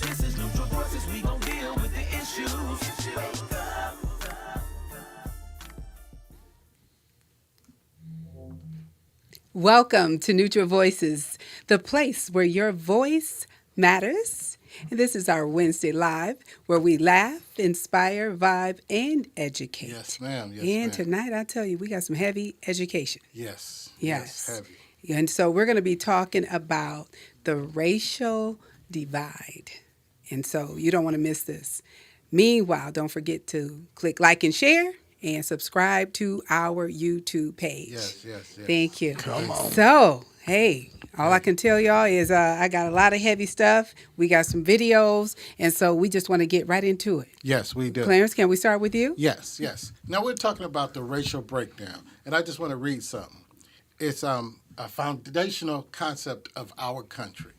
This is Neutral Voices. We gon' deal with the issues. Wake up. Welcome to Neutral Voices, the place where your voice matters. And this is our Wednesday Live, where we laugh, inspire, vibe, and educate. Yes, ma'am. Yes, and ma'am. tonight, I tell you, we got some heavy education. Yes. Yes. Heavy. And so we're going to be talking about the racial divide. And so you don't want to miss this. Meanwhile, don't forget to click like and share and subscribe to our YouTube page. Yes. Thank you. Come on. So, hey, all I can tell y'all is I got a lot of heavy stuff. We got some videos. And so we just want to get right into it. Yes, we do. Clarence, can we start with you? Yes. Now we're talking about the racial breakdown, and I just want to read something. It's a foundational concept of our country.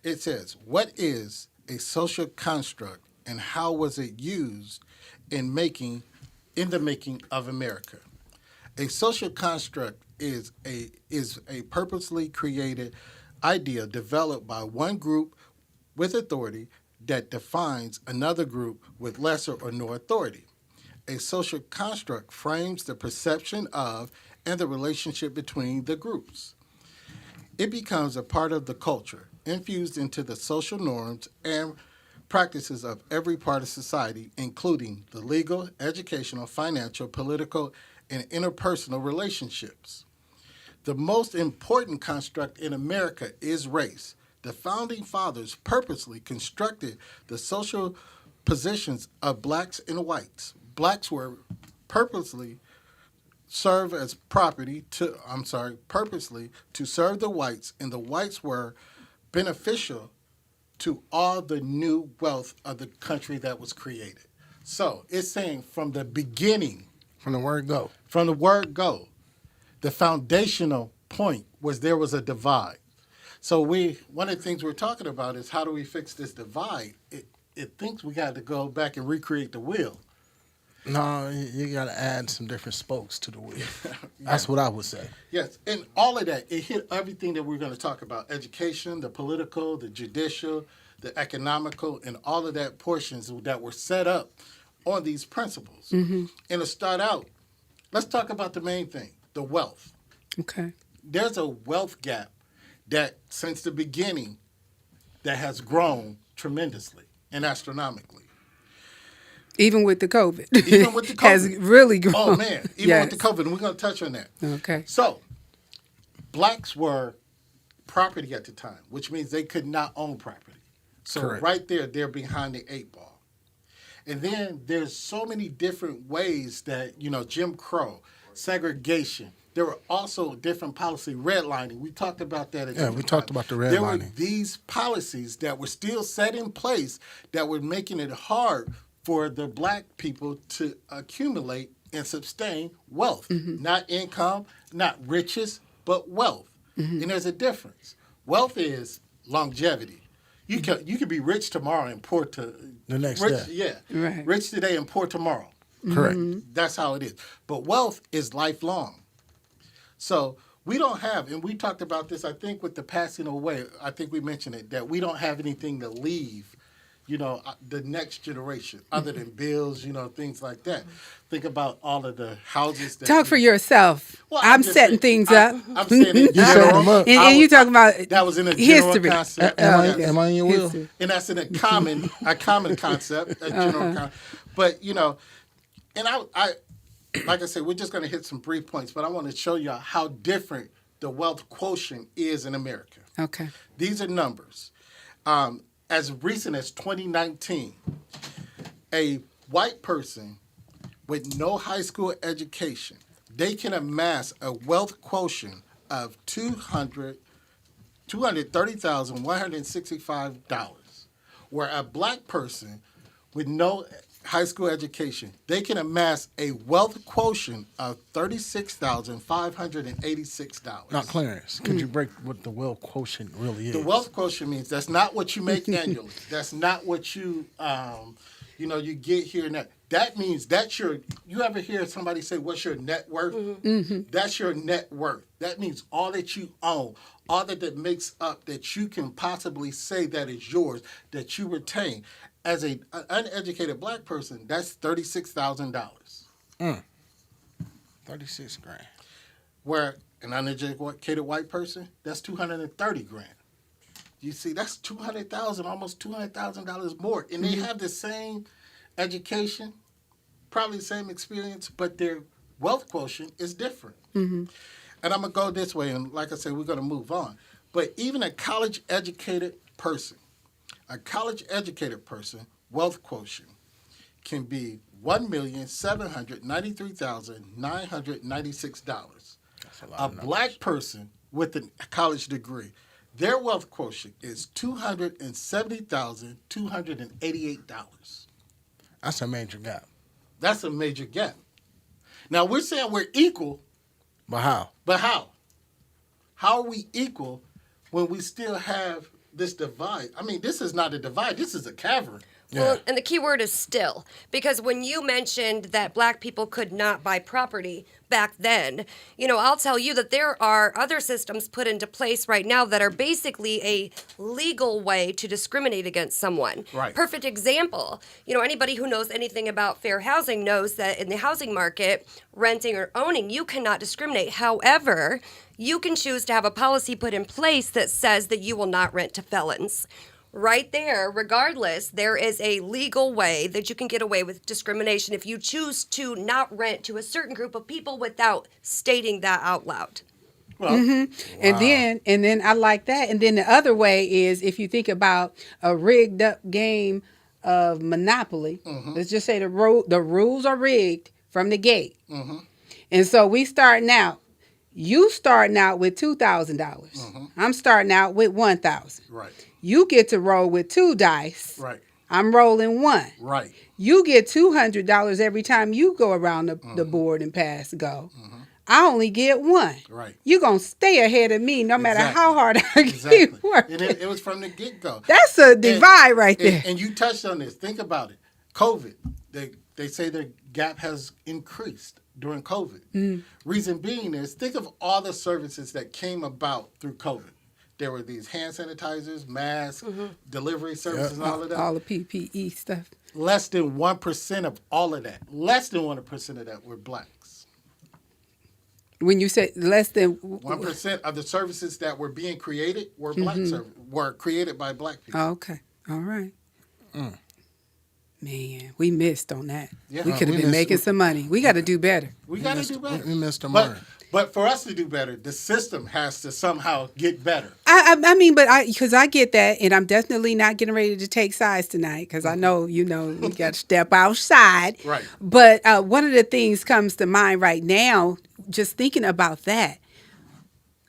It says, "What is a social construct, and how was it used in the making of America?" A social construct is a purposely created idea developed by one group with authority that defines another group with lesser or no authority. A social construct frames the perception of and the relationship between the groups. It becomes a part of the culture, infused into the social norms and practices of every part of society, including the legal, educational, financial, political, and interpersonal relationships. The most important construct in America is race. The founding fathers purposely constructed the social positions of blacks and whites. Blacks were purposely to serve the whites, and the whites were beneficial to all the new wealth of the country that was created. So it's saying from the beginning, From the word go. the foundational point was there was a divide. So one of the things we're talking about is how do we fix this divide? It thinks we got to go back and recreate the wheel. No, you got to add some different spokes to the wheel. That's what I would say. Yes, and all of that, it hit everything that we're going to talk about: education, the political, the judicial, the economical, and all of that portions that were set up on these principles. Mm-hmm. And to start out, let's talk about the main thing, the wealth. Okay. There's a wealth gap that since the beginning that has grown tremendously and astronomically. Even with the COVID. Even with the COVID. Has really grown. Oh, man. Even with the COVID. And we're going to touch on that. Okay. So, blacks were property at the time, which means they could not own property. So, Correct. Right there, they're behind the eight ball. And then there's so many different ways that, Jim Crow, segregation. There were also different policy, redlining. We talked about that. We talked about the redlining. There were these policies that were still set in place that were making it hard for the black people to accumulate and sustain wealth. Mm-hmm. Not income, not riches, but wealth. Mm-hmm. And there's a difference. Wealth is longevity. You could be rich tomorrow and poor the next day. Yeah. Right. Rich today and poor tomorrow. Correct. Mm-hmm. That's how it is. But wealth is lifelong. So we don't have, and we talked about this, I think, with the passing away, I think we mentioned it, that we don't have anything to leave, the next generation, other than bills, things like that. Think about all of the houses. Talk for yourself. Well, I'm setting things up. I'm saying in You setting general. them up. And you talking about That was in a general history. concept. Am I in your wheel? History. And that's in a common concept, a general concept. But, and I like I said, we're just going to hit some brief points, but I want to show you how different the wealth quotient is in America. Okay. These are numbers. As recent as 2019, a white person with no high school education, they can amass a wealth quotient of $230,165, where a black person with no high school education, they can amass a wealth quotient of $36,586. Now, Clarence, could you break what the wealth quotient really is? The wealth quotient means that's not what you make annually. That's not what you, you get here and there. that means you ever hear somebody say, what's your net worth? That's your net worth. That means all that you own, all that makes up that you can possibly say that is yours, that you retain. As an uneducated black person, that's $36,000. 36 grand. Where an uneducated white person, that's $230,000. You see, that's $200,000, almost $200,000 more, and they have the same education, probably the same experience, but their wealth quotient is different. And I'm gonna go this way, and like I said, we're gonna move on. But even a college-educated person, wealth quotient can be $1,793,996. That's a lot. A black person with a college degree, their wealth quotient is $270,288. That's a major gap. That's a major gap. Now we're saying we're equal, But how? but how? How are we equal when we still have this divide? I mean, this is not a divide. This is a cavern. Well, and the key word is still, because when you mentioned that black people could not buy property back then, I'll tell you that there are other systems put into place right now that are basically a legal way to discriminate against someone. Right. Perfect example. Anybody who knows anything about fair housing knows that in the housing market, renting or owning, you cannot discriminate. However, you can choose to have a policy put in place that says that you will not rent to felons. Right there, regardless, there is a legal way that you can get away with discrimination if you choose to not rent to a certain group of people without stating that out loud. Well, And then I like that. And then the other way is if you think about a rigged up game of Monopoly, let's just say the rules are rigged from the gate. And so we starting out. You starting out with $2,000. I'm starting out with $1,000. right, You get to roll with 2 dice. right, I'm rolling 1. right. You get $200 every time you go around the board and pass go. I only get 1. Right. You're going to stay ahead of me no matter Exactly. how hard I Exactly. keep working. And it was from the get-go. That's a divide right there. And you touched on this. Think about it. COVID, they say the gap has increased during COVID. Reason being is, think of all the services that came about through COVID. There were these hand sanitizers, masks, delivery services, and all of that. All the PPE stuff. Less than 1% of all of that. Less than 1% of that were blacks. When you say less than 1% of the services that were being created were were created by black people. Okay. All right. Man, we missed on that. Yeah. We could have We been missed- making some money. We got to do better. We got to do better. We missed the But, mark. but for us to do better, the system has to somehow get better. I mean, but because I get that, and I'm definitely not getting ready to take sides tonight because I know, we got to step outside. Right. But one of the things comes to mind right now, just thinking about that.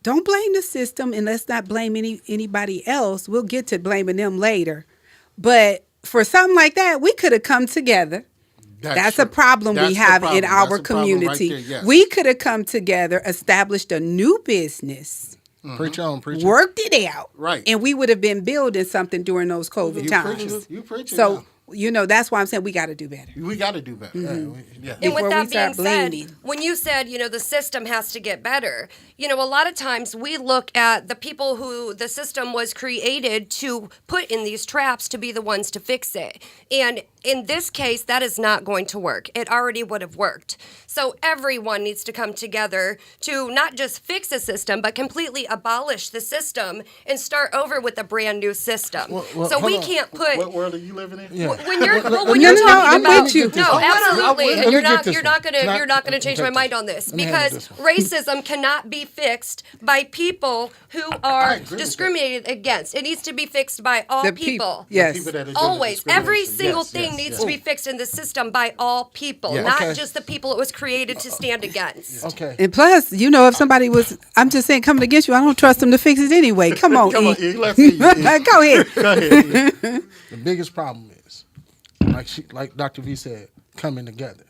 Don't blame the system, and let's not blame anybody else. We'll get to blaming them later. But for something like that, we could have come together. That's a true. problem That's we the have problem. in our That's a problem right community. there, yes. We could have come together, established a new business, Preach on, preach on. worked it out, Right. and we would have been building something during those COVID times. You preaching So, now. that's why I'm saying we got to do better. We got to do better. Yeah. And Before with we that start being said, blaming. when you said, the system has to get better, a lot of times we look at the people who the system was created to put in these traps to be the ones to fix it. And in this case, that is not going to work. It already would have worked. So everyone needs to come together to not just fix a system, but completely abolish the system and start over with a brand new system. well, so we hold on. can't put What world are you living in? Yeah. when you're No, talking I'm about with you. no, Oh, absolutely, let and me get this you're one. not gonna Can I- you're not gonna change my take mind this? on this Let me handle because this one. racism cannot be fixed by people who I are agree with discriminated against. It needs to be fixed by all The people. Yes. People that are doing Always, every discrimination. single Yes, thing yes, needs yes. to be fixed in the system by all people, Yeah. not Okay. just the people it was created to stand against. Okay. And plus, if somebody was, I'm just saying, coming against you, I don't trust them to fix it anyway. Come on, Come on, E. E. Let's see. Go ahead. Go ahead. The biggest problem is, like Dr. V said, coming together.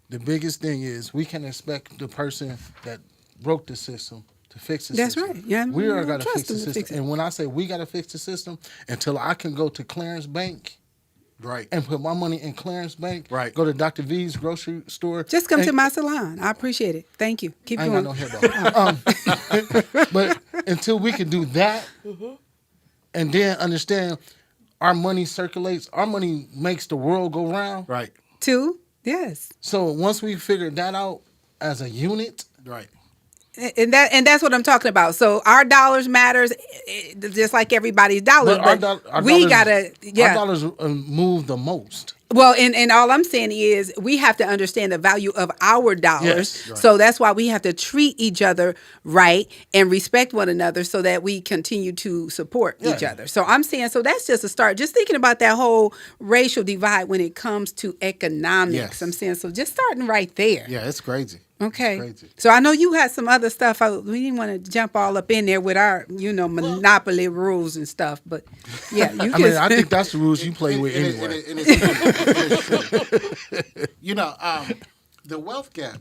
The biggest thing is we can expect the person that broke the system to fix the That's system. right. Yeah, we we are don't going to trust fix the them to system. fix it. And when I say we got to fix the system, until I can go to Clarence Bank Right. and put my money in Clarence Bank, Right. go to Dr. V's grocery store. Just come and- to my salon. I appreciate it. Thank you. Keep I ain't going. got no hair though. But until we can do that, and then understand our money circulates, our money makes the world go round. Right. Two. Yes. So once we figure that out as a unit, Right. And that's what I'm talking about. So our dollars matters, just like everybody's dollars. But we gotta, our dollars move the most. Well, and all I'm saying is we have to understand the value of our dollars. Yes, right. So that's why we have to treat each other right and respect one another so that we continue to support each Yeah. other. So I'm saying, so that's just a start. Just thinking about that whole racial divide when it comes to economics. Yes. I'm saying, so just starting right there. Yeah, it's crazy. Okay. It's crazy. So I know you had some other stuff. We didn't want to jump all up in there with our, monopoly rules and stuff. But yeah, you I mean, I think that's the rules you play with anyway. It's true. The wealth gap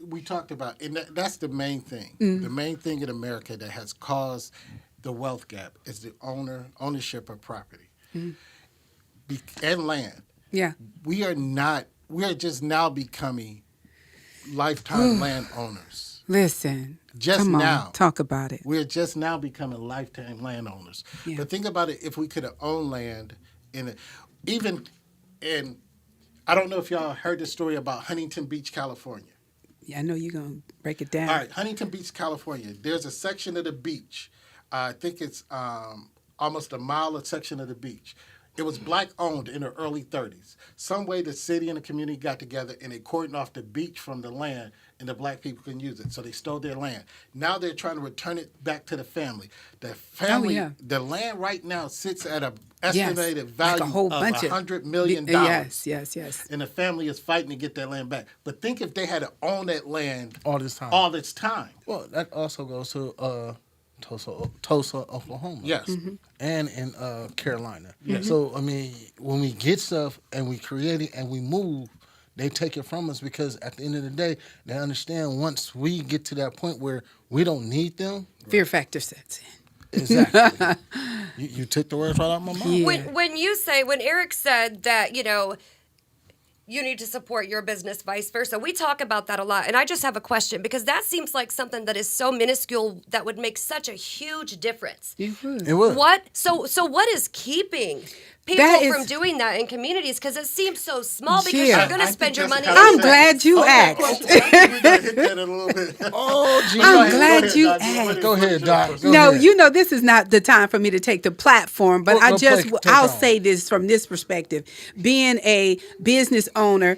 we talked about, and that's the main thing. Mm. The main thing in America that has caused the wealth gap is the ownership of property Mm. and land. Yeah. We are just now becoming lifetime landowners. Listen. Just come on, now. talk about it. We're just now becoming lifetime landowners. Yeah. But think about it, if we could have owned land even in, I don't know if y'all heard the story about Huntington Beach, California. Yeah, I know you're going to break it down. All right, Huntington Beach, California. There's a section of the beach. I think it's almost a mile a section of the beach. It was black owned in the early 30s. Some way the city and the community got together and they cordoned off the beach from the land and the black people couldn't use it. So they stole their land. Now they're trying to return it back to the family. The family, yeah. the land right now sits at an Yes, estimated like value a whole of bunch $100 million. Yes. And the family is fighting to get that land back. But think if they had to own that land All this time. all this time. Well, that also goes to Tulsa, Oklahoma. Yes. And in Carolina. So, I mean, when we get stuff and we create it and we move, they take it from us because at the end of the day, they understand once we get to that point where we don't need them. Fear factor sets in. Exactly. you took the words right out of my mouth. Yeah. When Eric said that, you need to support your business, vice versa. We talk about that a lot. And I just have a question because that seems like something that is so minuscule that would make such a huge difference. You would. It would. What? So what is keeping people That is- from doing that in communities? Because it seems so small because Yeah. you're going I to spend your think money. that's I'm Okay. glad you asked. I think we gotta hit that in a little bit. Oh, gee. I'm Go glad ahead, you Doc. asked. Go ahead, Doc. Go No, ahead. this is not the time for me to take the platform, but Go take I'll on. say this from this perspective. Being a business owner,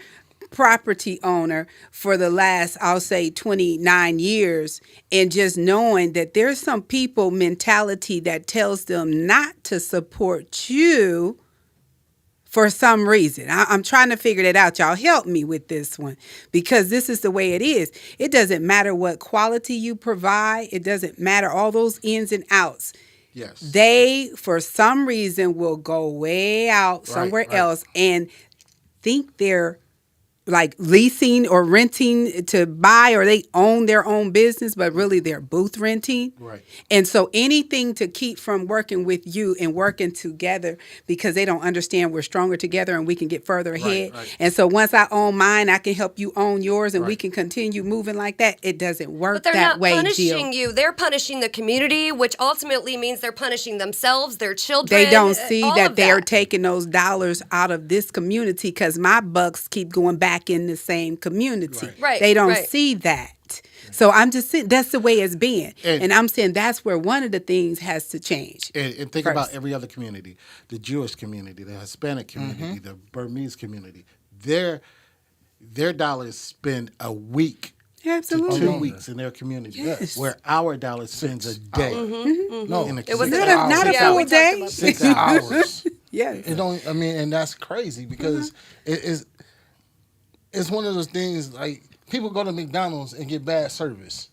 property owner for the last, I'll say 29 years, and just knowing that there's some people mentality that tells them not to support you for some reason. I'm trying to figure that out. Y'all help me with this one because this is the way it is. It doesn't matter what quality you provide. It doesn't matter all those ins and outs. Yes. They, for some reason, will go way out somewhere right. else and think they're like leasing or renting to buy, or they own their own business, but really they're booth renting. Right. And so anything to keep from working with you and working together because they don't understand we're stronger together and we can get further ahead. right. And so once I own mine, I can help you own yours and we Right. can continue moving like that. It doesn't work But they're that not way, punishing Jill. you. They're punishing the community, which ultimately means they're punishing themselves, their children. They don't see all that of they're taking those dollars out of this community because my bucks keep going back in the same community. Right, They don't right. see that. So I'm just saying that's the way it's been. And- And I'm saying that's where one of the things has to change. And think first. about every other community, the Jewish community, the Hispanic community, the Burmese community. Their dollars spend a week to Absolutely. 2 weeks in their community, Yes. where our dollar spends a day. No, In the It was community. Not a Yeah, full we talked day. about 6 hours. Yes. It don't. I mean, and that's crazy because it's one of those things like people go to McDonald's and get bad service,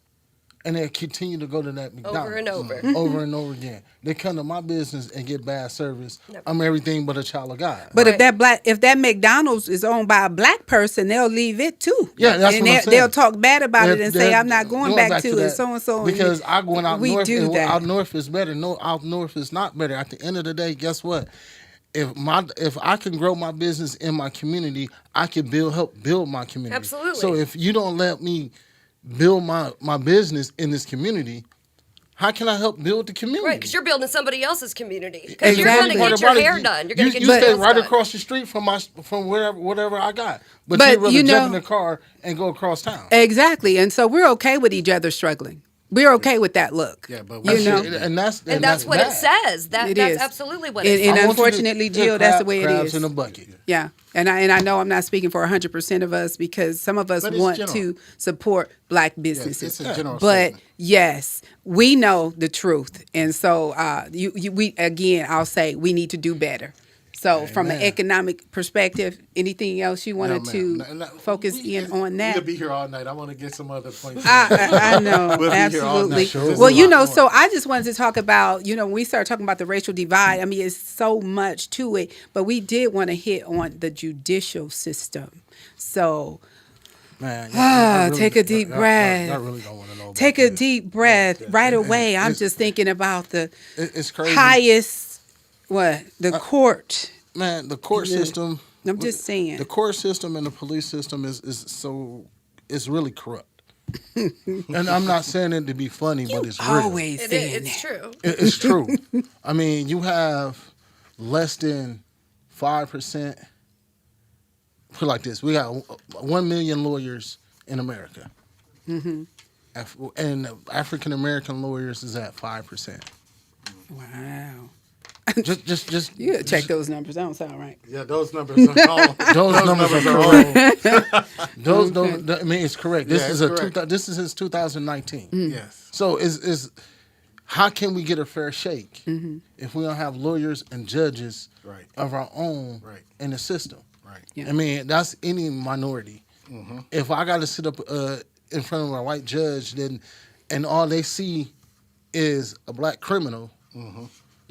and they continue to go to that McDonald's Over and over. over and over again. They come to my business and get bad service. I'm everything but a child of God. But Right. if that McDonald's is owned by a black person, they'll leave it too. Yeah, that's and what I'm saying. they'll talk bad about it and say, They're "I'm not going back to it." that So and so. because I going out we north. do And that. out north is better. No, out north is not better. At the end of the day, guess what? if I can grow my business in my community, I can help build my community. Absolutely. So if you don't let me build my business in this community, how can I help build the community? Right, because you're building somebody else's community. Because you're Exactly. going to get your hair done. You're going to get your stay nails right done. across the street from whatever I got, but But, you'd rather you jump in know- the car and go across town. Exactly. And so we're okay with each other struggling. We're okay with that look. Yeah, but you know, and that's what bad. it says. That's is. absolutely what And it says. I want you to- unfortunately, Jill, that's the way it crabs is. in a bucket. Yeah. And I know I'm not speaking for 100% of us because some of us But it's want general. to support black businesses. it's a general but statement. yes, we know the truth. And so we again, I'll say we need to do better. So from an economic perspective, anything else you wanted focus in on We that? could be here all night. I want to get some other points. I know, We'll be here all night. absolutely. Sure. Well, There's a lot more. so I just wanted to talk about, when we start talking about the racial divide, I mean, it's so much to it, but we did want to hit on the judicial system. So Man, y'all really- take a deep y'all breath. really don't want to know. take about a this. deep breath right away. I'm it's- just thinking about the It's crazy. highest, the court. Man, the court Yeah. system. I'm just saying. The court system and the police system is really corrupt. And I'm not saying it to be funny, but it's real. Always It saying is. It's that. true. It's true. I mean, you have less than 5%. Put it like this: we got 1 million lawyers in America, and African American lawyers is at 5%. Wow. Just You gotta check those numbers. That don't sound right. Yeah, those numbers are all. Those numbers are correct. I mean, it's correct. This Yeah, is it's correct. This is since 2019. Yes. So is how can we get a fair shake if we don't have lawyers and judges Right. of our own Right. in the system? Right. Yeah. I mean, that's any minority. If I got to sit up in front of a white judge, and all they see is a black criminal,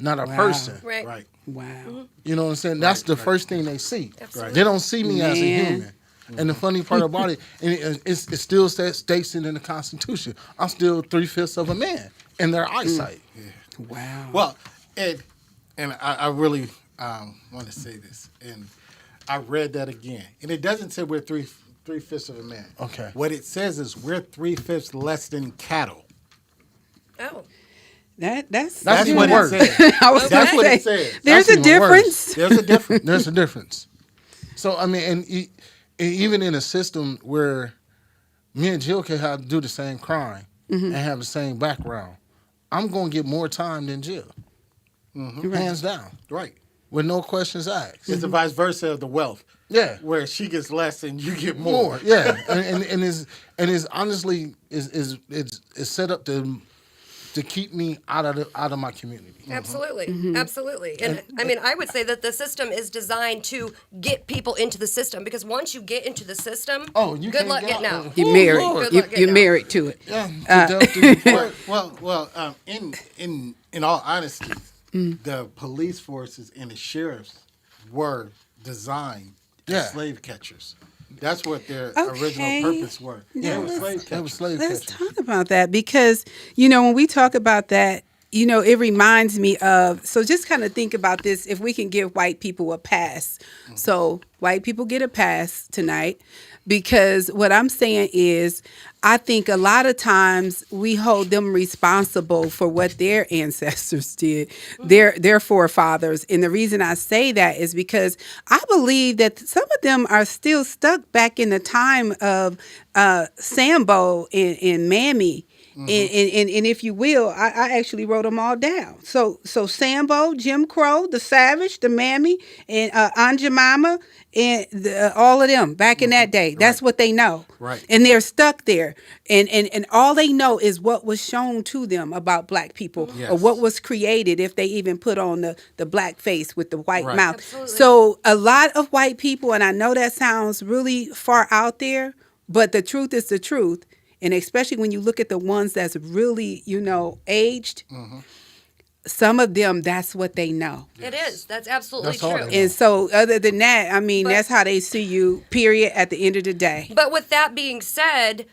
not a Wow. person. Right. Right. Wow. You know what I'm saying? That's the first thing they see. Absolutely. They don't see me as a Man. human. And the funny part about it, it still states it in the Constitution. I'm still 3/5 of a man in their eyesight. Wow. Well, and I really want to say this, and I read that again, and it doesn't say we're 3/5 of a man. Okay. What it says is we're 3/5 less than cattle. Oh. That's That's even what worse. it says. I was That's gonna what say, it says. there's That's a even worse. difference. There's a difference. There's a difference. So, I mean, and even in a system where me and Jill can do the same crime and have the same background, I'm going to get more time than Jill. Hands down. Right. With no questions asked. It's the vice versa of the wealth. Yeah. Where she gets less and you get more. More, yeah, and is honestly is set up to keep me out of my community. Absolutely. Absolutely. And I mean, I would say that the system is designed to get people into the system because once you get into the system, You good can't luck get getting out. out. You're Oh, married. Lord. Good luck getting You're out. married to it. Yeah. Well, in all honesty, the police forces and the sheriffs were designed Yeah. as slave catchers. That's what their Okay. original purpose were. Yeah, They were let's- slave That catchers. was slave Let's catchers. talk about that because, when we talk about that, it reminds me of, so just kind of think about this, if we can give white people a pass. So white people get a pass tonight because what I'm saying is I think a lot of times we hold them responsible for what their ancestors did, their forefathers. And the reason I say that is because I believe that some of them are still stuck back in the time of Sambo and Mammy. And if you will, I actually wrote them all down. So Sambo, Jim Crow, the Savage, the Mammy, and Aunt Jemima, and all of them back in that day. That's what they know. Right. And they're stuck there. And all they know is what was shown to them about black people or Yes. what was created if they even put on the black face with the white Right. mouth. Absolutely. So a lot of white people, and I know that sounds really far out there, but the truth is the truth. And especially when you look at the ones that's really, aged, some of them, that's what they know. It is. That's absolutely That's all true. they know. And so other than that, I mean, But- that's how they see you, period, at the end of the day. But with that being said,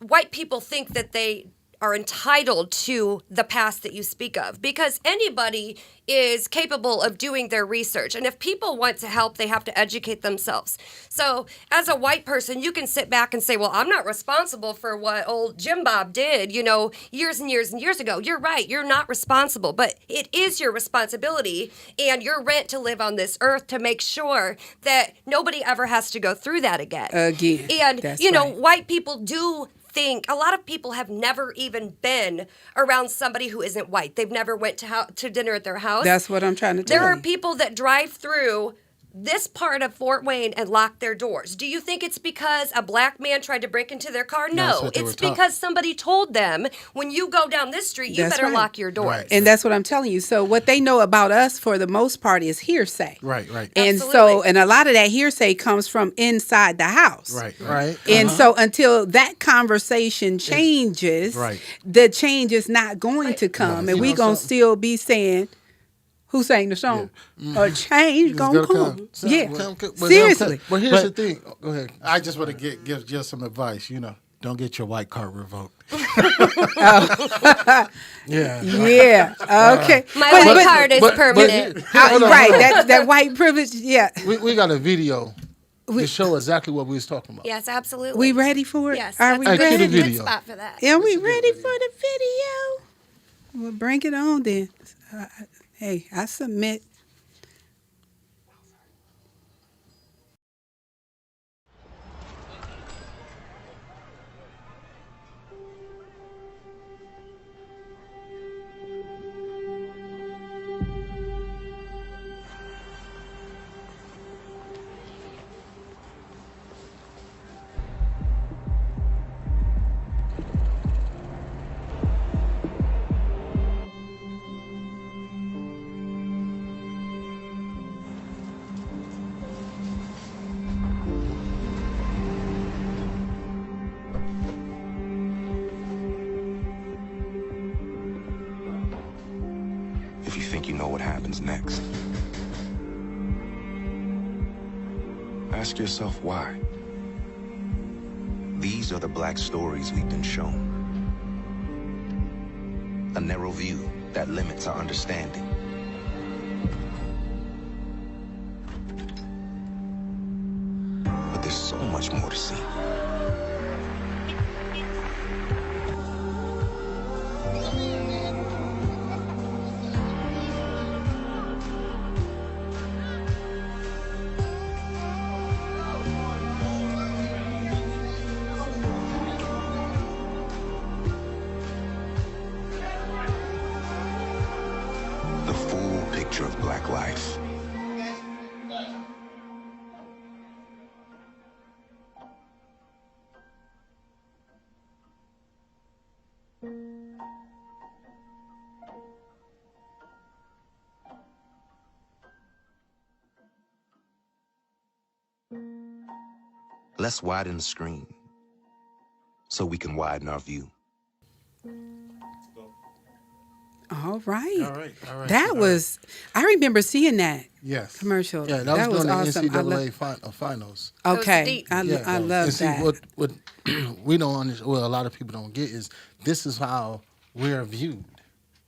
white people think that they are entitled to the past that you speak of, because anybody is capable of doing their research. And if people want to help, they have to educate themselves. So as a white person, you can sit back and say, well, I'm not responsible for what old Jim Bob did, years and years and years ago. You're right. You're not responsible, but it is your responsibility and your rent to live on this earth to make sure that nobody ever has to go through that again. And, that's right. white people do think, a lot of people have never even been around somebody who isn't white. They've never went to dinner at their house. That's what I'm trying to tell There you. are people that drive through this part of Fort Wayne and lock their doors. Do you think it's because a black man tried to break into their car? that's No, what they it's were taught. because somebody told them, when you go down this street, you That's better right. lock your doors. Right. And that's what I'm telling you. So what they know about us for the most part is hearsay. Right. And Absolutely. and a lot of that hearsay comes from inside the house. Right. And so until that conversation changes, Right. the change is not going to come. And You we know going to something? still be saying, who sang the song? A change going to gonna come. come. Yeah. But Seriously. But here's the thing. Go ahead. I just want to give just some advice. Don't get your white card revoked. Yeah. Yeah. Okay. My white card is but- permanent. Hold on, Right. hold on. That white privilege. Yeah. We got a video to show exactly what we was talking about. Yes, absolutely. We ready for it? Yes, Are that's we a Hey, cue the ready? good video. spot for that. Are we ready for the video? Well, bring it on then. Hey, I submit. If you think you know what happens next, ask yourself why. These are the black stories we've been shown. A narrow view that limits our understanding. But there's so much more to see. The full picture of black life. Let's widen the screen so we can widen our view. All right. All right. That was, I remember seeing that Yes. commercial. Yeah, that was during awesome. the I love- NCAA finals. was Okay. deep. I love and see, that. what we don't understand, well, a lot of people don't get is this is how we're viewed.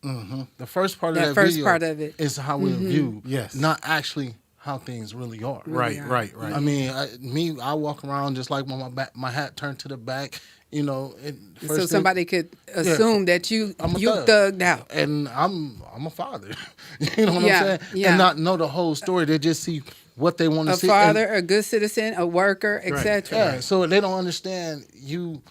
The first part of That that first video part of it. is how we're viewed. Yes. Not actually how things really are. Right. I mean, I walk around just like when my hat turned to the back. So somebody could assume that you I'm a thug. thugged out. and I'm a father. You know what Yeah, I'm saying? yeah. And not know the whole story. They just see what they want to A see. father, a good citizen, a worker, etc. Yeah, so they don't understand you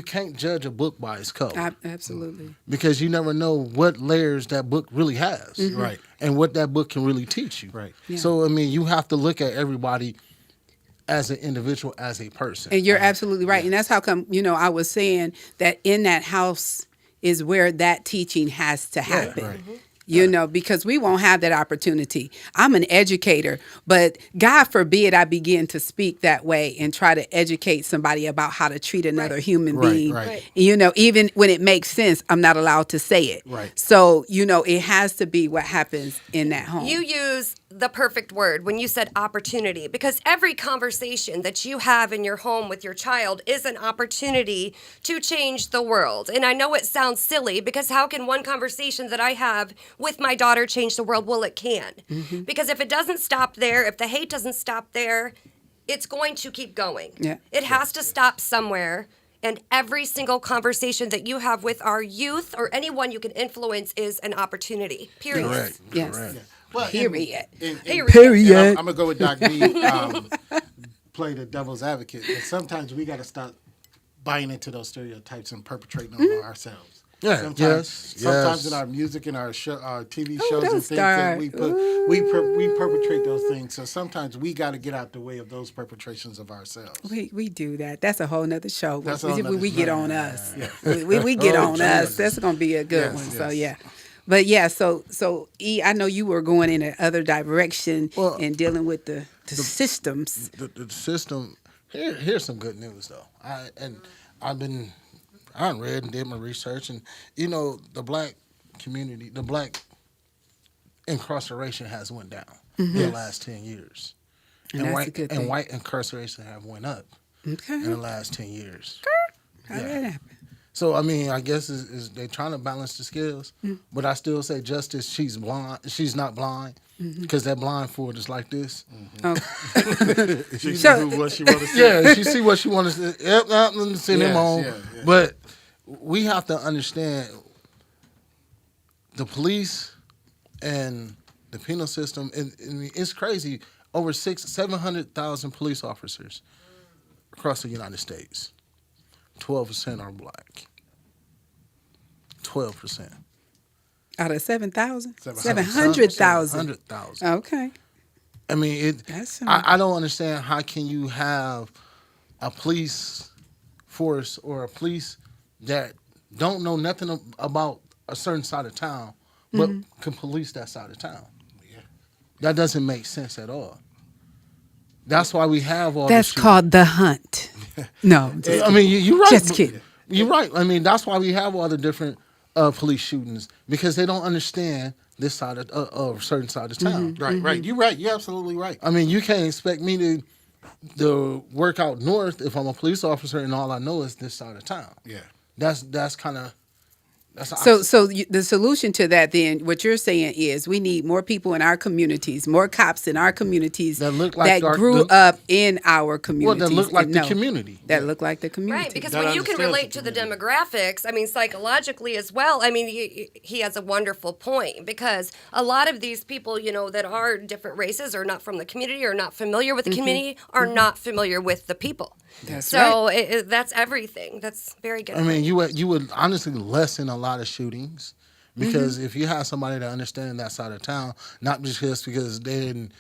can't judge a book by its cover Absolutely. because you never know what layers that book really has. Right. And what that book can really teach you. Right. Yeah. So I mean, you have to look at everybody as an individual, as a person. And you're absolutely right. And that's how come, I was saying that in that house is where that teaching has to happen. right. Because we won't have that opportunity. I'm an educator, but God forbid I begin to speak that way and try to educate somebody about how to treat another human Right, being. right. Even when it makes sense, I'm not allowed to say it. Right. So, it has to be what happens in that home. You use the perfect word when you said opportunity, because every conversation that you have in your home with your child is an opportunity to change the world. And I know it sounds silly, because how can one conversation that I have with my daughter change the world? Well, it can. Because if it doesn't stop there, if the hate doesn't stop there, it's going to keep going. Yeah. It has to stop somewhere. And every single conversation that you have with our youth or anyone you can influence is an opportunity. Period. Correct. Yes. Correct. Well, Period. Period. I'm gonna go with Doc B. Play the devil's advocate. And sometimes we got to stop buying into those stereotypes and perpetrating them on ourselves. Yeah. Sometimes in our music and our TV shows and don't things that we start. put, we perpetrate those things. So sometimes we got to get out the way of those perpetrations of ourselves. We do that. That's a whole nother show. That's a whole nother we get show. on us. We get Oh, on us. Jesus. That's going to be a good Yes, one. So yes. yeah. But yeah, so E, I know you were going in another direction Well, and dealing with the systems. The system. Here's some good news though. I read and did my research, and the black community, the black incarceration has went down in the last 10 years, And that's a good thing. white incarceration have went up in the Okay. last 10 years. How did that happen? So I mean, I guess is they trying to balance the scales, but I still say justice. She's blind. She's not blind because that blindfold is like this. Oh, She So- do what she want to say. Yeah, she see what she wants to. Yep, I'm send him Yes, on. yeah. But we have to understand the police and the penal system. And it's crazy. Over 700,000 police officers across the United States. 12% are black. 12%. out of 7,000? 700,000. 700,000. 700,000. Okay. I mean, That's some- I don't understand how can you have a police force or a police that don't know nothing about a certain side of town, but can police that side of town. That doesn't make sense at all. That's why we have all That's this called the hunt. No, I mean, you're right. Just kidding. You're right. I mean, that's why we have all the different police shootings, because they don't understand this side of certain side of town. Right. You're right. You're absolutely right. I mean, you can't expect me to work out north if I'm a police officer and all I know is this side of town. Yeah. That's kind of So the solution to that, then, what you're saying is we need more people in our communities, more cops in our communities That look like grew up in our communities. that look like and the know community. That look like the community. Right, because That when you can understands relate the to the community. demographics, I mean, psychologically as well, I mean, he has a wonderful point, because a lot of these people, that are different races or not from the community or not familiar with the community are not familiar with the people. That's so that's everything. That's very good. I mean, you would honestly lessen a lot of shootings because if you have somebody that understands that side of town, not just because they hadn't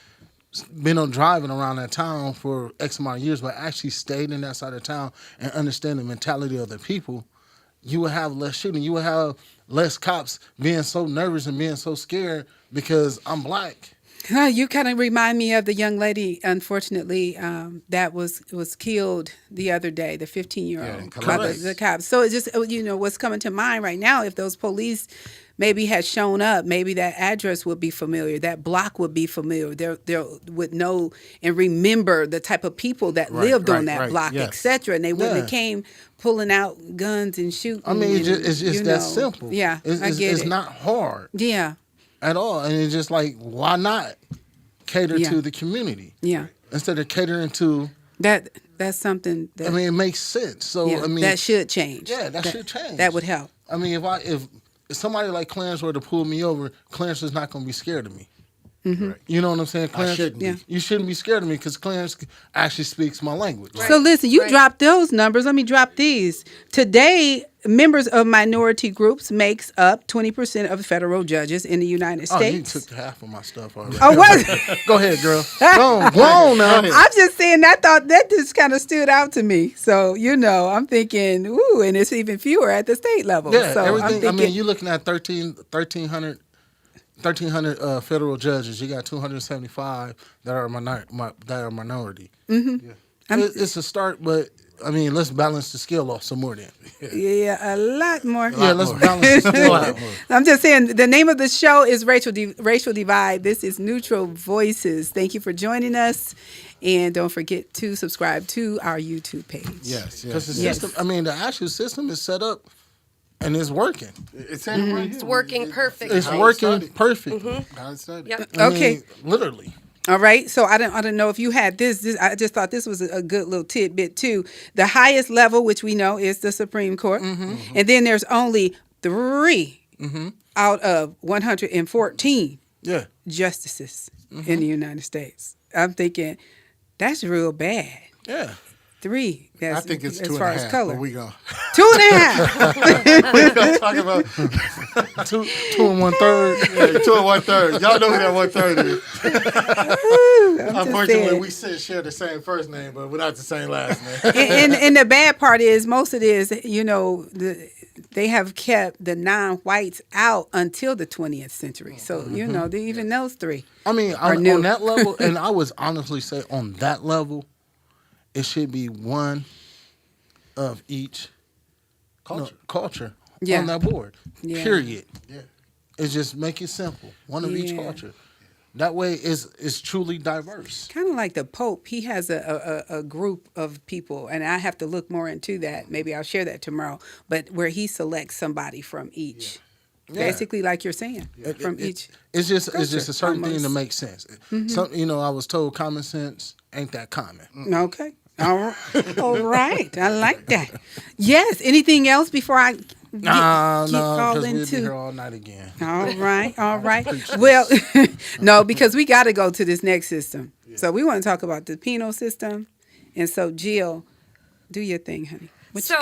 been on driving around that town for X amount of years, but actually stayed in that side of town and understand the mentality of the people, you would have less shooting. You would have less cops being so nervous and being so scared because I'm black. You kind of remind me of the young lady, unfortunately, that was killed the other day, the 15-year-old Yeah, by correct. the cops. So it's just, what's coming to mind right now, if those police maybe had shown up, maybe that address would be familiar, that block would be familiar. They would know and remember the type of people that lived on that block, yes. etc. And they wouldn't have Yeah. came pulling out guns and shooting. I mean, and, it's just that simple. Yeah, I get it's it. not hard Yeah, at all. And it's just like, why not cater Yeah. to the community yeah. instead of catering to, That's something that, I mean, it makes sense. So, yeah, I mean, that should change. yeah, that should change. That would help. I mean, if somebody like Clarence were to pull me over, Clarence is not going to be scared of me. Right. You know what I'm saying? Clarence, shouldn't be. Yeah. You shouldn't be scared of me because Clarence actually speaks my language. So listen, you right. dropped those numbers. Let me drop these. Today, members of minority groups makes up 20% of federal judges in the United Oh, you States. took half of my stuff already. Oh, what? Go ahead, girl. Go on now. I'm just saying, I thought that just kind of stood out to me. So, I'm thinking, ooh, and it's even fewer at the state level. Yeah, so everything. I'm thinking, I mean, you're looking at 1,300 federal judges. You got 275 that are minority. Mm-hmm. Yeah. It's a start, but let's balance the scale off some more then. Yeah, a lot more. Yeah, let's balance the scale out more. I'm just saying the name of the show is Racial Divide. This is Neutral Voices. Thank you for joining us. And don't forget to subscribe to our YouTube page. Yes, Because the yes. system, the actual system is set up and it's working. It's right here. It's working perfectly. It's How it working started. perfect. How it started. Yep. Okay. Literally. All right. So I don't know if you had this. I just thought this was a good little tidbit too. The highest level, which we know is the Supreme Court, and then there's only 3 out of 114 Yeah. justices in the United States. I'm thinking that's real bad. Yeah. 3. I That's, think it's as 2 far and a as half. color. But we go. 2.5. We gonna talk about 2 and 1/3. 2 and 1/3. Y'all know who that 1/3 is. Unfortunately, saying. we share the same first name, but we're not the same last name. and the bad part is most of it is, they have kept the non-whites out until the 20th century. So, even those 3. On new. that level, and I would honestly say on that level, it should be one of each culture Yeah. on that board. Yeah. Period. Yeah. It's just make it simple. One of each Yeah. culture. That way it's truly diverse. Kind of like the Pope. He has a group of people, and I have to look more into that. Maybe I'll share that tomorrow. But where he selects somebody from each. Yeah. Basically, like you're saying, from each. It's just a culture, certain thing to almost. make sense. I was told common sense ain't that common. Okay. All right. I like that. Yes. Anything else before I keep No, all because we'll be into? here all night again. All right. Well, no, because we got to go to this next system. So we want to talk about the penal system. And so, Jill, do your thing, honey. What you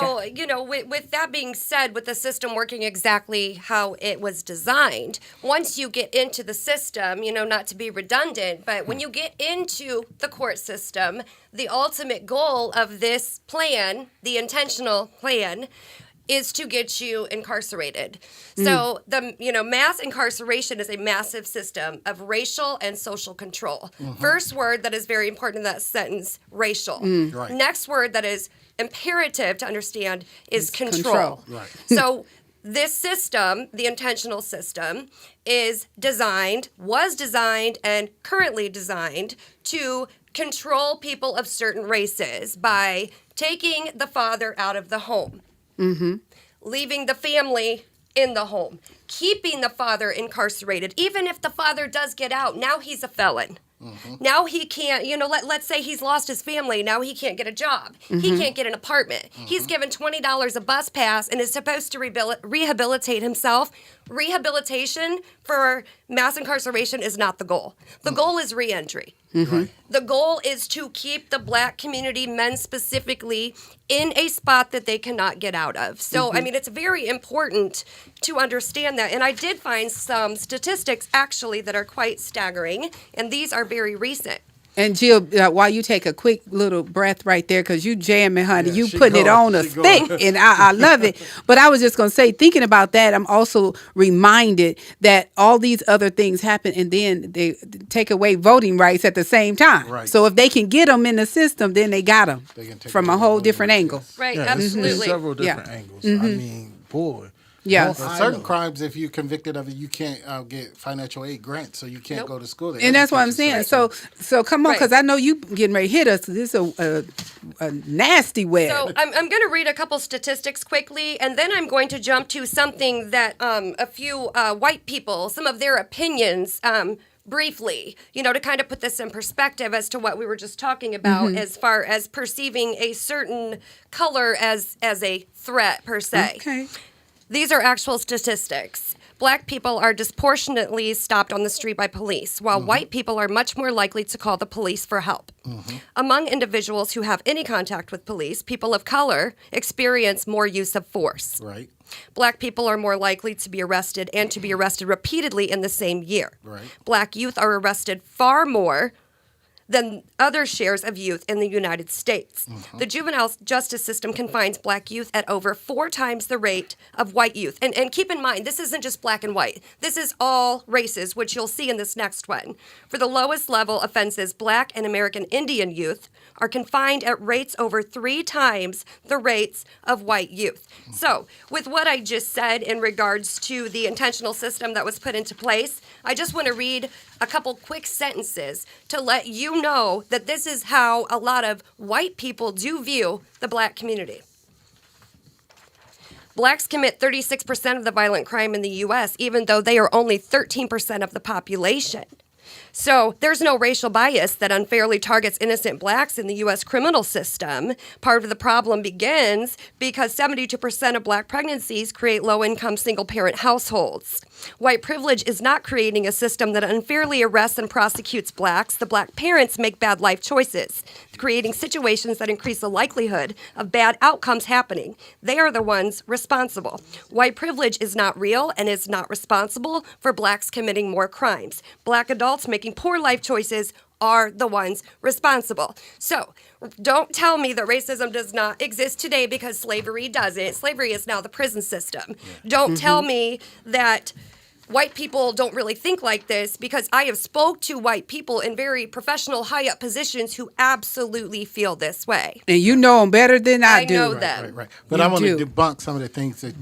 got? With that being said, with the system working exactly how it was designed, once you get into the system, not to be redundant, but when you get into the court system, the ultimate goal of this plan, the intentional plan, is to get you incarcerated. So the mass incarceration is a massive system of racial and social control. First word that is very important in that sentence, racial. Right. Next word that is imperative to understand is It's control. control. Right. So this system, the intentional system, was designed, and currently designed to control people of certain races by taking the father out of the home, leaving the family in the home, keeping the father incarcerated. Even if the father does get out, now he's a felon. Now he can't, let's say he's lost his family. Now he can't get a job. He can't get an apartment. He's given $20 a bus pass and is supposed to rehabilitate himself. Rehabilitation for mass incarceration is not the goal. The goal is reentry. Right. The goal is to keep the black community, men specifically, in a spot that they cannot get out of. So, it's very important to understand that. And I did find some statistics, actually, that are quite staggering, and these are very recent. And Jill, while you take a quick little breath right there, because you jamming, honey, Yeah, you she putting it going. on a She going. stick, and I love it. But I was just going to say, thinking about that, I'm also reminded that all these other things happen, and then they take away voting rights at the same time. Right. So if they can get them in the system, then they got them They can take from away a whole voting different rights, angle. yes. Right, Yeah, absolutely. There's several different angles. Boy. Yeah. Well, Certain crimes, if you're convicted of it, you can't get financial aid grants, so you can't Nope. go to school. And that's what I'm saying. So come on, Right. because I know you getting ready to hit us. This is a nasty web. So I'm going to read a couple statistics quickly, and then I'm going to jump to something that a few white people, some of their opinions, briefly, to kind of put this in perspective as to what we were just talking about as far as perceiving a certain color as a threat per se. Okay. These are actual statistics. Black people are disproportionately stopped on the street by police, while white people are much more likely to call the police for help. Among individuals who have any contact with police, people of color experience more use of force. Right. Black people are more likely to be arrested and to be arrested repeatedly in the same year. Right. Black youth are arrested far more than other shares of youth in the United States. The juvenile justice system confines black youth at over 4 times the rate of white youth. And keep in mind, this isn't just black and white. This is all races, which you'll see in this next one. For the lowest level offenses, black and American Indian youth are confined at rates over 3 times the rates of white youth. So, with what I just said in regards to the intentional system that was put into place, I just want to read a couple quick sentences to let you know that this is how a lot of white people do view the black community. Blacks commit 36% of the violent crime in the U.S., even though they are only 13% of the population. So there's no racial bias that unfairly targets innocent blacks in the U.S. criminal system. Part of the problem begins because 72% of black pregnancies create low-income single-parent households. White privilege is not creating a system that unfairly arrests and prosecutes blacks. The black parents make bad life choices, creating situations that increase the likelihood of bad outcomes happening. They are the ones responsible. White privilege is not real and is not responsible for blacks committing more crimes. Black adults making poor life choices are the ones responsible. So don't tell me that racism does not exist today because slavery doesn't. Slavery is now the prison system. Don't tell me that white people don't really think like this, because I have spoke to white people in very professional, high-up positions who absolutely feel this way. And you know them better than I do. know them. Right. But You I want to do. debunk some of the things that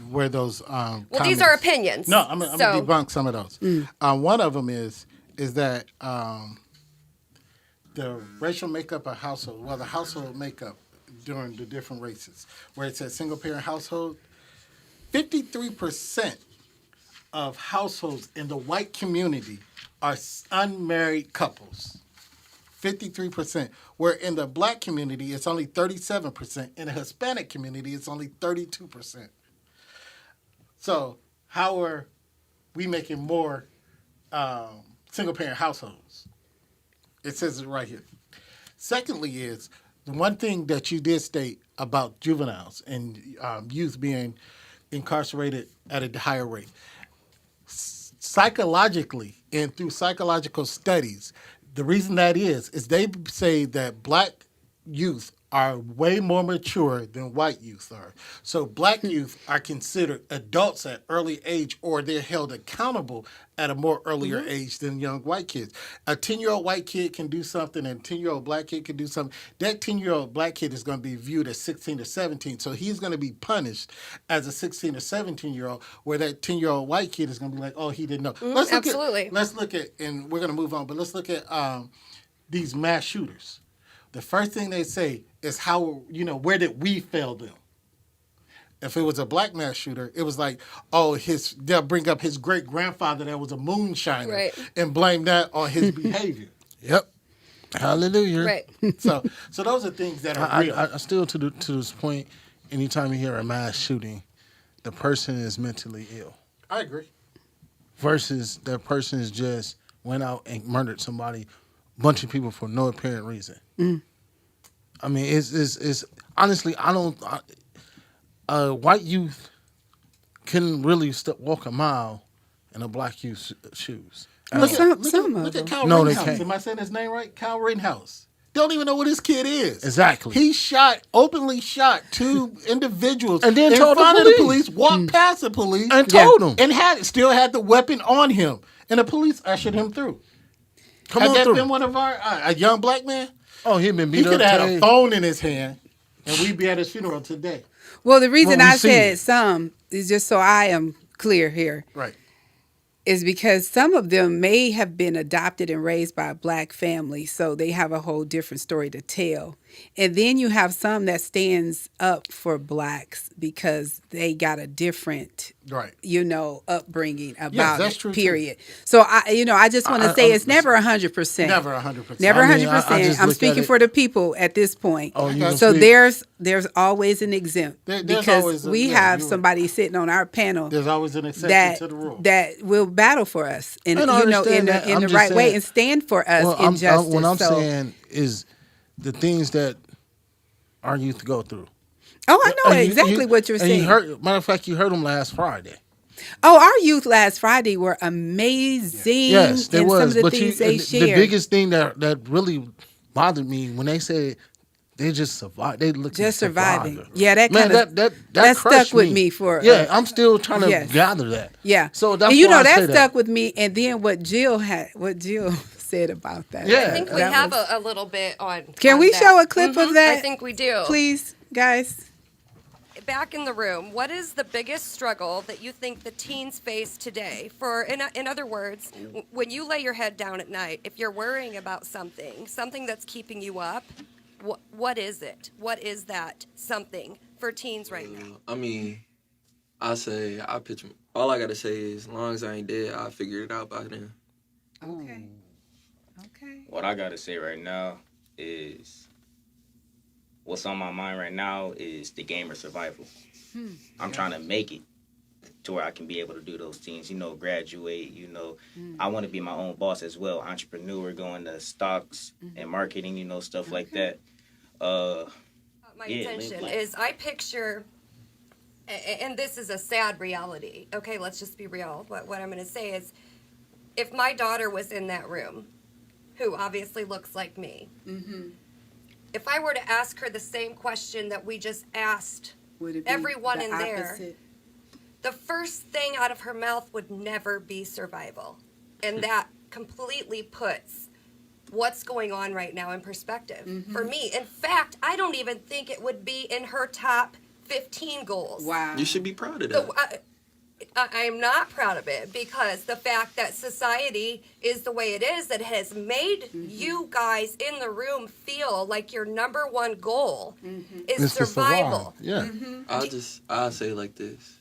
where those Well, comments. these are opinions. No, I'm going to so- debunk some of those. One of them is that the racial makeup of household, well, the household makeup during the different races, where it says single parent household, 53% of households in the white community are unmarried couples. 53%. Where in the black community, it's only 37%. In the Hispanic community, it's only 32%. So how are we making more single-parent households? It says it right here. Secondly is, the one thing that you did state about juveniles and youth being incarcerated at a higher rate. Psychologically and through psychological studies, the reason that is they say that black youth are way more mature than white youth are. So black youth are considered adults at early age, or they're held accountable at a more earlier age than young white kids. A 10-year-old white kid can do something and a 10-year-old black kid can do something. That 10-year-old black kid is going to be viewed as 16 or 17. So he's going to be punished as a 16 or 17-year-old, where that 10-year-old white kid is going to be like, oh, he didn't know. Absolutely. Let's look at, and we're going to move on, but let's look at these mass shooters. The first thing they say is how, where did we fail them? If it was a black mass shooter, it was like, oh, they'll bring up his great grandfather that was a moonshiner, Right. and blame that on his behavior. Yep. Hallelujah. Right. So those are things that are real. I still to this point, anytime you hear a mass shooting, the person is mentally ill. I agree. Versus the person is just went out and murdered somebody, bunch of people for no apparent reason. I mean, it's honestly, white youth couldn't really walk a mile in a black youth's shoes. Well, some of Look at them. Kyle No, they Rittenhouse. can't. Am I saying his name right? Kyle Rittenhouse. They don't even know what his kid is. Exactly. He openly shot 2 individuals And then in told the front of the police. police, walked past the police, And told them. and still had the weapon on him. And the police ushered him through. Come Had on that through. been one of our, a young black man? Oh, he'd been He beat up. could have had a today. phone in his hand, and we'd be at his funeral today. Well, the reason Well, we I see said it. some is just so I am clear here, Right. is because some of them may have been adopted and raised by a black family, so they have a whole different story to tell. And then you have some that stands up for blacks because they got a different, Right. upbringing about that's it, true, too. period. So I just want to say it's never 100%. Never 100%. Never I mean, 100%. I just I'm look at speaking it- for the people at this point. Oh, you can So speak. there's always an exempt There's because always we yeah, have you're right. somebody sitting on our panel There's always an exception that to the rule. that will battle for us and And I in understand that. the I'm just right way saying- and stand for us Well, in justice. what I'm So- saying is the things that our youth go through. oh, I know And exactly what you're and saying. matter of fact, you heard them last Friday. Oh, our youth last Friday were amazing. Yes, there in was. some of the But things they the shared. biggest thing that really bothered me when they said they just survived. They look Just at surviving. survivor. Yeah, that Man, kind of that stuck crushed with me. me for Yeah, I'm still trying to yes. gather that. Yeah. So that's and you why know I that say stuck that. with me. And then what Jill said about that. Yeah. I think we That have was- a little bit on. Can on we that. show a clip of that? I think we do. Please, guys. Back in the room, what is the biggest struggle that you think the teens face today? In other words, when you lay your head down at night, if you're worrying about something that's keeping you up, what is it? What is that something for teens right now? I mean, I picture. All I gotta say is, as long as I ain't dead, I figure it out by then. Okay. Okay. What I gotta say right now is what's on my mind right now is the gamer survival. I'm trying to make it to where I can be able to do those things, graduate, I want to be my own boss as well, entrepreneur, going to stocks and marketing, stuff like that. My Yeah, attention like- is I picture, and this is a sad reality. Okay, let's just be real. What I'm going to say is, if my daughter was in that room, who obviously looks like me, if I were to ask her the same question that we just asked Would it be everyone the in there, opposite? the first thing out of her mouth would never be survival. And that completely puts what's going on right now in perspective for me. In fact, I don't even think it would be in her top 15 goals. Wow. You should be proud of that. So, I am not proud of it because the fact that society is the way it is, that has made you guys in the room feel like your number one goal is It's to survival. survive. Yeah. I'll say it like this.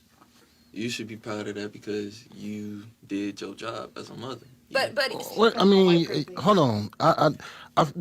You should be proud of that because you did your job as a mother. But What I mean, hold on.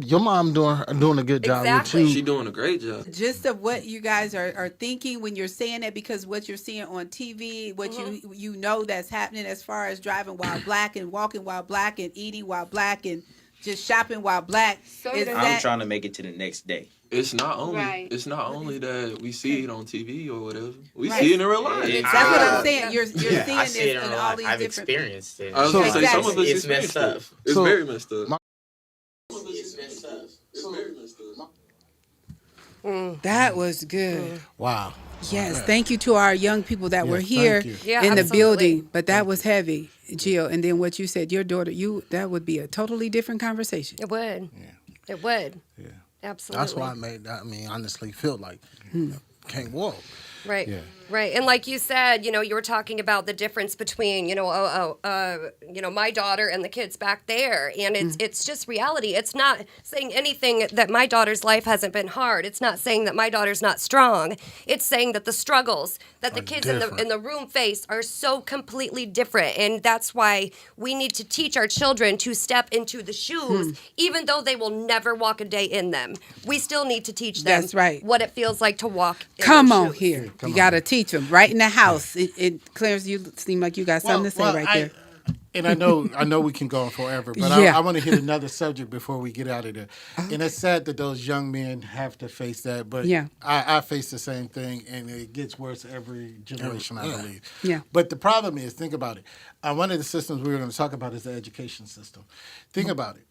Your mom doing a good job Exactly. with She you. doing a great job. Just of what you guys are thinking when you're saying that, because what you're seeing on TV, what you know that's happening as far as driving while black and walking while black and eating while black and just shopping while black. Is I'm that trying to make it to the next day. It's not only Right. that we see it on TV or whatever. We Right. see it in real life. Yeah. that's what I'm saying. You're Yeah, seeing I this see it in in all life. these I've different. experienced it. I was gonna say some Exactly. of us It's experienced messed up. it. It's So- very messed up. That was good. Wow. Yes, thank you to our young people that were thank here you. Yeah, in the absolutely. building. But that was heavy, Jill. And then what you said, your daughter, that would be a totally different conversation. it would. It would. Yeah. Absolutely. That's why I made that. I mean, honestly, feel like can't walk. Right. Yeah. Right. And like you said, you were talking about the difference between, my daughter and the kids back there. And it's just reality. It's not saying anything that my daughter's life hasn't been hard. It's not saying that my daughter's not strong. It's saying that the struggles that the kids different. in the room face are so completely different. And that's why we need to teach our children to step into the shoes, even though they will never walk a day in them. We still need to teach them That's right. what it feels like to walk in Come their on shoes. here. You got to teach them right in the house. Clarence, you seem like you got something to say right there. And I know we can go on forever, but Yeah. I want to hit another subject before we get out of there. And it's sad that those young men have to face that, but Yeah. I face the same thing, and it gets worse every generation, I believe. Yeah. But the problem is, think about it. One of the systems we were going to talk about is the education system. Think about it.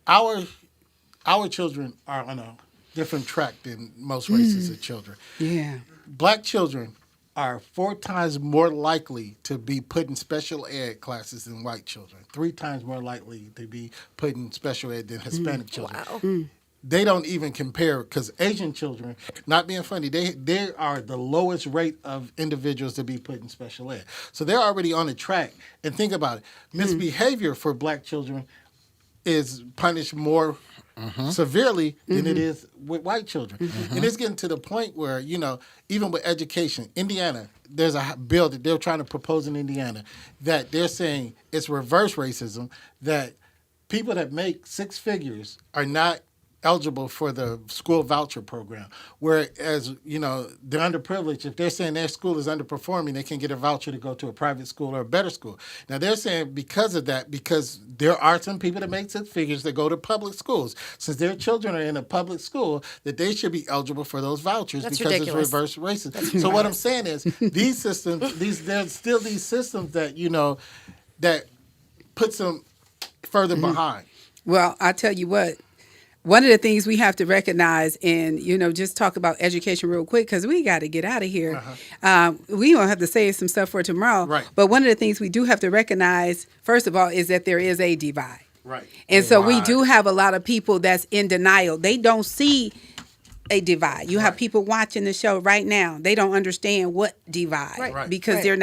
Our children are on a different track than most races of children. Yeah. Black children are 4 times more likely to be put in special ed classes than white children. 3 times more likely to be put in special ed than Hispanic children. Wow. They don't even compare because Asian children, not being funny, they are the lowest rate of individuals to be put in special ed. So they're already on the track. And think about it. Misbehavior for black children is punished more severely than it is with white children. And it's getting to the point where, even with education, Indiana, there's a bill that they're trying to propose in Indiana that they're saying it's reverse racism, that people that make 6 figures are not eligible for the school voucher program. Whereas, the underprivileged, if they're saying their school is underperforming, they can get a voucher to go to a private school or a better school. Now, they're saying because of that, because there are some people that make six figures that go to public schools, since their children are in a public school, that they should be eligible for those vouchers That's because ridiculous. it's reverse racism. So what I'm saying is these systems, there's still these systems that, that puts them further behind. Well, I tell you what, one of the things we have to recognize and, just talk about education real quick because we got to get out of here. We don't have to save some stuff for tomorrow. Right. But one of the things we do have to recognize, first of all, is that there is a divide. Right. And so we do have a lot of people that's in denial. They don't see a divide. You have people watching the show right now. They don't understand what divide Right. because Right. they're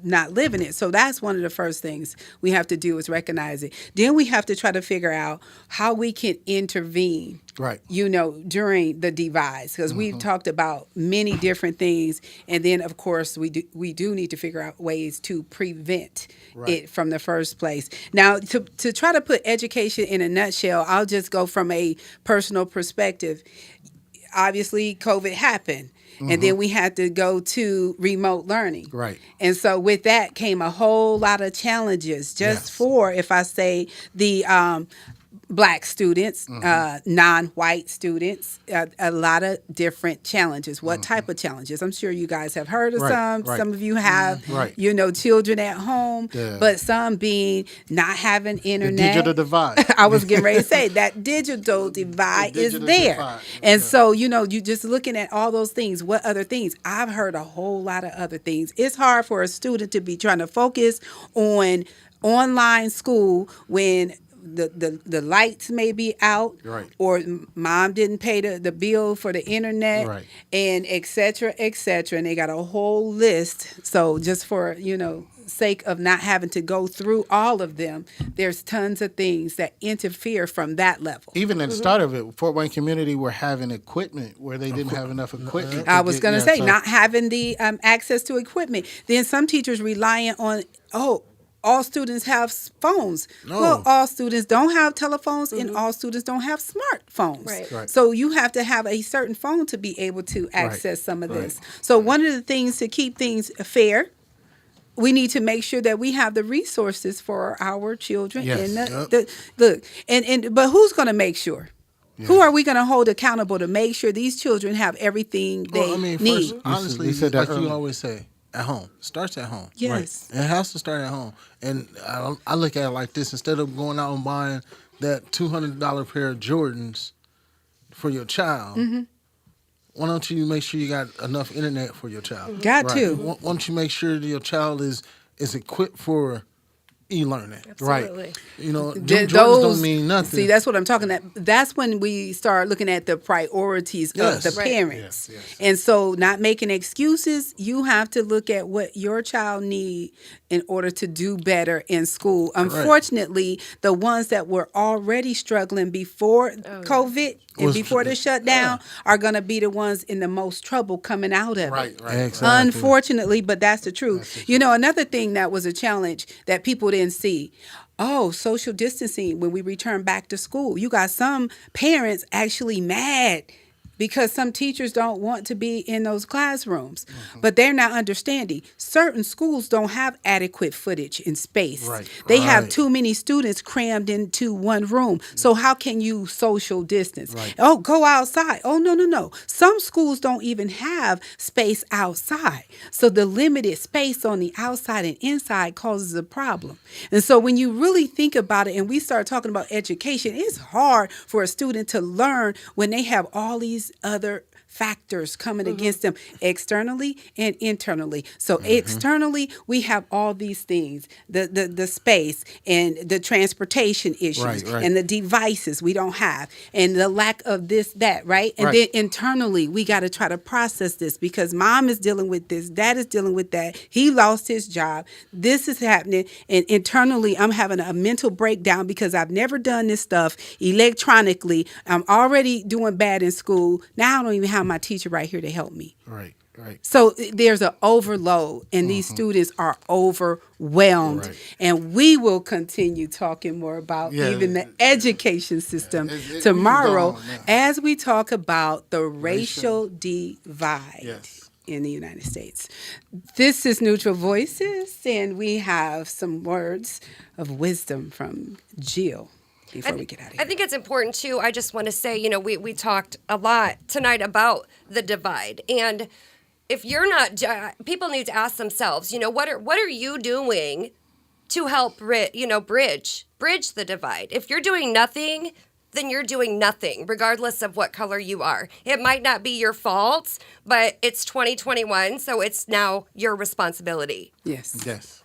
not living it. So that's one of the first things we have to do is recognize it. Then we have to try to figure out how we can intervene. Right. During the divides, because we've talked about many different things, and then of course we do need to figure out ways to prevent it from the first place. Now, to try to put education in a nutshell, I'll just go from a personal perspective. Obviously, COVID happened. And then we had to go to remote learning. Right. And so with that came a whole lot of challenges just for, if I say, the Black students, non-white students, a lot of different challenges. What type of challenges? I'm sure you guys have heard of some. Right. Some of you have, Right. children at home, Yeah. but some being not having internet. The digital divide. I was getting ready to say that digital divide The digital is there. divide. And so, you just looking at all those things. What other things? I've heard a whole lot of other things. It's hard for a student to be trying to focus on online school when the lights may be out, Right. or mom didn't pay the bill for the internet, Right. and et cetera, and they got a whole list. So just for sake of not having to go through all of them, there's tons of things that interfere from that level. Even at the start of it, Fort Wayne community were having equipment where they didn't have enough equipment. I was going to say, not having the access to equipment. Then some teachers relying on, all students have phones. No. Well, all students don't have telephones and all students don't have smartphones. Right. Right. So you have to have a certain phone to be able to access some of this. So one of the things to keep things fair, we need to make sure that we have the resources for our children. Yes. And but who's going to make sure? Who are we going to hold accountable to make sure these children have everything they need? First, honestly, you said that like you earlier. always say, at home. Starts at home. Yes. It has to start at home. And I look at it like this. Instead of going out and buying that $200 pair of Jordans for your child, why don't you make sure you got enough internet for your child? Got to. Why don't you make sure that your child is equipped for e-learning? Absolutely. Jordans don't mean nothing. See, that's what I'm talking about. That's when we start looking at the priorities Yes. of the Right. parents. Yes. And so not making excuses, you have to look at what your child need in order to do better in school. Unfortunately, the ones that were already struggling before COVID and Was- before the shutdown are going to be the ones in the most trouble coming out of Right, it. right. Exactly. Unfortunately, but that's the truth. Another thing that was a challenge that people didn't see. Social distancing when we return back to school. You got some parents actually mad because some teachers don't want to be in those classrooms. But they're not understanding. Certain schools don't have adequate footage and space. Right. They have Right. too many students crammed into one room. So how can you social distance? Right. Oh, go outside. Oh, no. Some schools don't even have space outside. So the limited space on the outside and inside causes a problem. And so when you really think about it and we start talking about education, it's hard for a student to learn when they have all these other factors coming against them externally and internally. So externally, we have all these things, the space and the transportation issues Right. and the devices we don't have and the lack of this, that, right? And then internally, we got to try to process this because mom is dealing with this, dad is dealing with that. He lost his job. This is happening. And internally, I'm having a mental breakdown because I've never done this stuff electronically. I'm already doing bad in school. Now I don't even have my teacher right here to help me. Right. Right. So there's an overload, and these students are overwhelmed. Right. And we will continue talking more about Yeah. even the education system We can go tomorrow on now. as we talk about the racial divide. Yes. In the United States. This is Neutral Voices, and we have some words of wisdom from Jill before we get out of here. I think it's important too. I just want to say, we talked a lot tonight about the divide, and if you're not, people need to ask themselves, what are you doing to help, bridge the divide? If you're doing nothing, then you're doing nothing, regardless of what color you are. It might not be your fault, but it's 2021, so it's now your responsibility. Yes. Yes.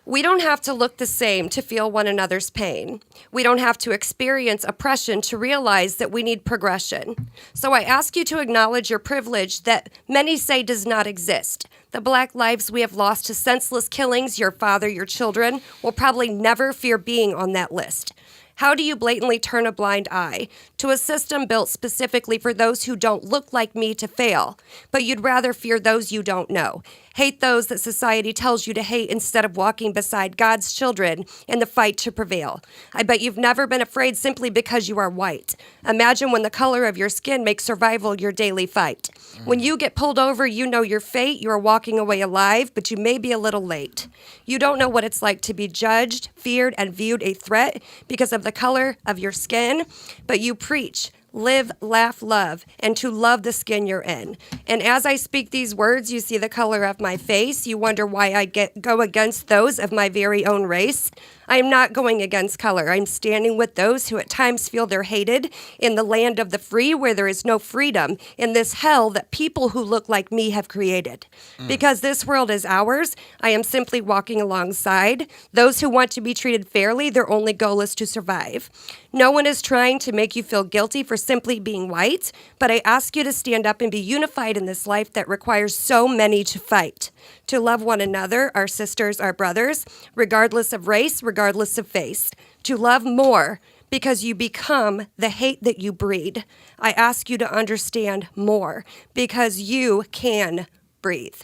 We don't have to look the same to feel one another's pain. We don't have to experience oppression to realize that we need progression. So I ask you to acknowledge your privilege that many say does not exist. The black lives we have lost to senseless killings, your father, your children, will probably never fear being on that list. How do you blatantly turn a blind eye to a system built specifically for those who don't look like me to fail, but you'd rather fear those you don't know? Hate those that society tells you to hate instead of walking beside God's children in the fight to prevail. I bet you've never been afraid simply because you are white. Imagine when the color of your skin makes survival your daily fight. When you get pulled over, you know your fate. You are walking away alive, but you may be a little late. You don't know what it's like to be judged, feared, and viewed a threat because of the color of your skin, but you preach, live, laugh, love, and to love the skin you're in. And as I speak these words, you see the color of my face. You wonder why I go against those of my very own race. I am not going against color. I'm standing with those who at times feel they're hated in the land of the free, where there is no freedom, in this hell that people who look like me have created. Because this world is ours, I am simply walking alongside those who want to be treated fairly. Their only goal is to survive. No one is trying to make you feel guilty for simply being white, but I ask you to stand up and be unified in this life that requires so many to fight. To love one another, our sisters, our brothers, regardless of race, regardless of face. To love more because you become the hate that you breed. I ask you to understand more because you can breathe.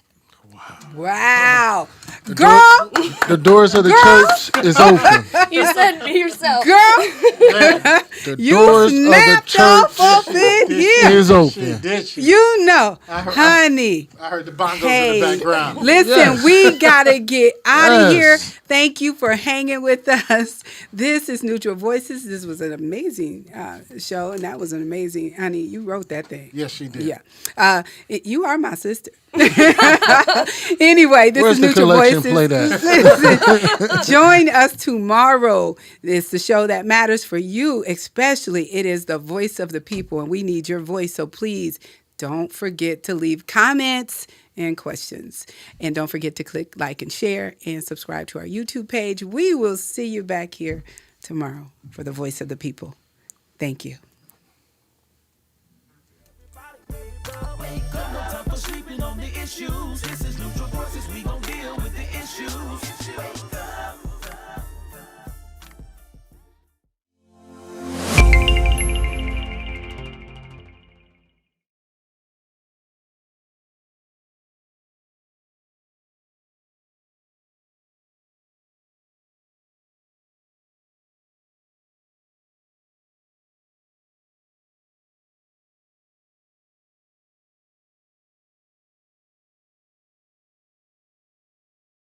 Wow. Girl, The doors of the church is open. You said it yourself. girl, The you doors of the snapped off church up in here. is open. Did she? You know, heard- honey. I heard the bongos Hey, in the background. listen, Yes. we gotta get out of here. Yes. Thank you for hanging with us. This is Neutral Voices. This was an amazing show, and that was an amazing, honey. You wrote that thing. Yes, she did. Yeah, you are my sister. Anyway, this Where's is the Neutral collection Voices. plate at? Listen, join us tomorrow. It's the show that matters for you, especially. It is the voice of the people, and we need your voice. So please don't forget to leave comments and questions. And don't forget to click like and share and subscribe to our YouTube page. We will see you back here tomorrow for the voice of the people. Thank you. Wake up, no time for sleeping on the issues. This is Neutral Voices, we gon' deal with the issues.